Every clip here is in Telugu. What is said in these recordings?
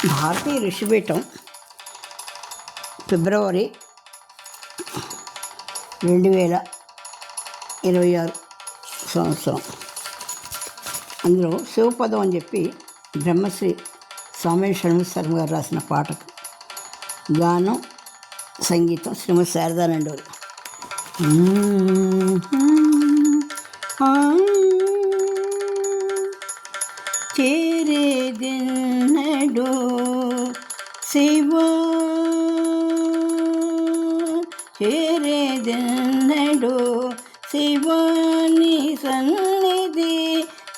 భారతీయ ఋషిపీఠం ఫిబ్రవరి 2026 సంవత్సరం. అందులో శివపదం అని చెప్పి బ్రహ్మశ్రీ స్వామి షణ్ముఖ గారు రాసిన పాటకు గానం సంగీతం శ్రీమతి శారదా నండూరి. చేరేదిన్నడు శివా, చేరేదిన్నడు శివాని సన్నిధి,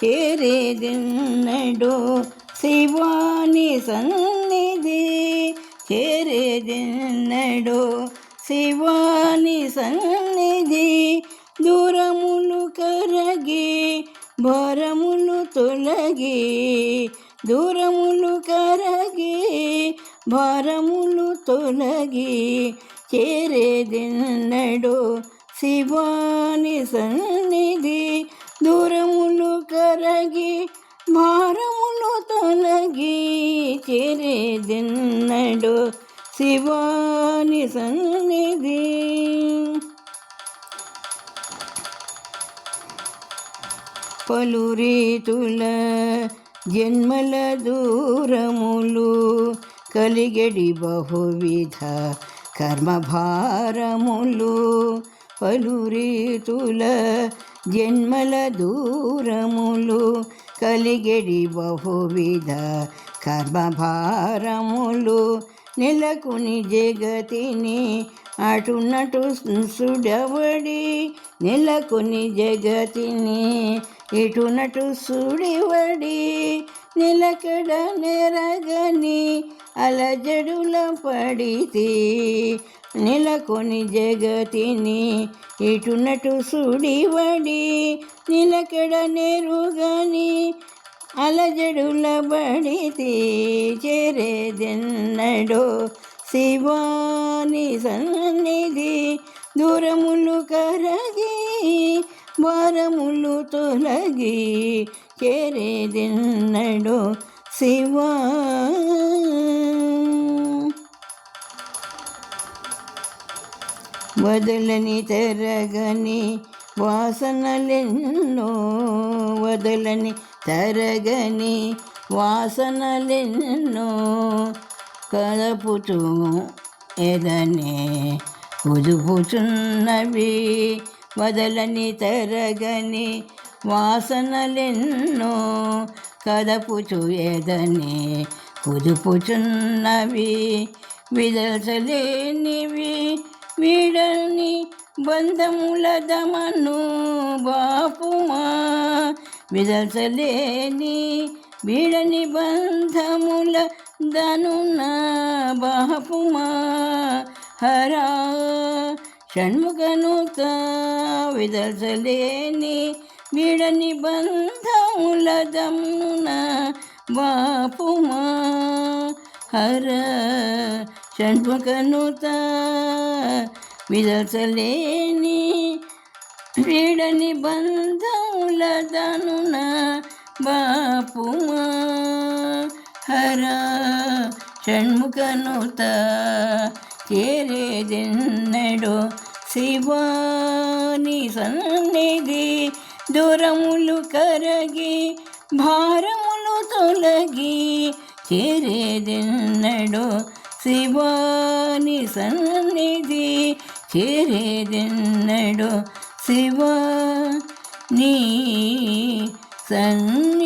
చేరేదిన్నడు శివాని సన్నిధి, చేరేదిన్నడు శివాని సన్నిధి. దూరములు కరగి భారములు తొలగి, దూరములు కరగి భారములు తొలగి, చేరేదిన్నడు శివాని సన్నిధి. దూరములు కరగి భారములు తొలగి, చేరేదిన్నడు శివాని సన్నిధి. పలు రీతుల జన్మల దూరములు కలిగడి బహువిధ కర్మభారములు, పలు రీతుల జన్మల దూరములు కలిగడి బహువిధ కర్మభారములు. నెలకుని జగతిని అటునటు సుడవడి, నెలకొని జగతిని ఇటునటు సుడివడి, నిలకడ నెరగని అలజడుల పడితే, నెలకొని జగతిని ఇటునటు సుడివడి, నిలకడ నెరుగని అలజడుల పడితే, చేరేదెన్నడో శివాని సన్నిధి. దూరములు కరగి భారములు తొలగి, చేరేదెన్నడో శివా. వదలని తరగని వాసనలెన్నో, వదలని తరగని వాసనలెన్నో కలపుతూ ఎదనే కుదుపుచున్నవి, వదలని తరగని వాసనలెన్నో కదపుచు ఎదనే కుదుపుచున్నవి. విదల్చలేనివి వీడని బంధముల దమను బాపుమా, విదల్చలేని వీడని బంధముల దనున బాపుమా. హరా షణ్ముఖనుత విదల్చలేని వీడని బంధముల దమున బాపుమా. హర షణ్ముఖనుత విదల్చలేని వీడని బంధముల దనున బాపుమా. హర షణ్ముఖనుత చేరేదెన్నడో శివాని సన్నిధి. దూరములు కరగి భారములు తొలగి, చేరేదెన్నడో శివాని సన్నిధి, చేరేదెన్నడో శివాని సన్నిధి.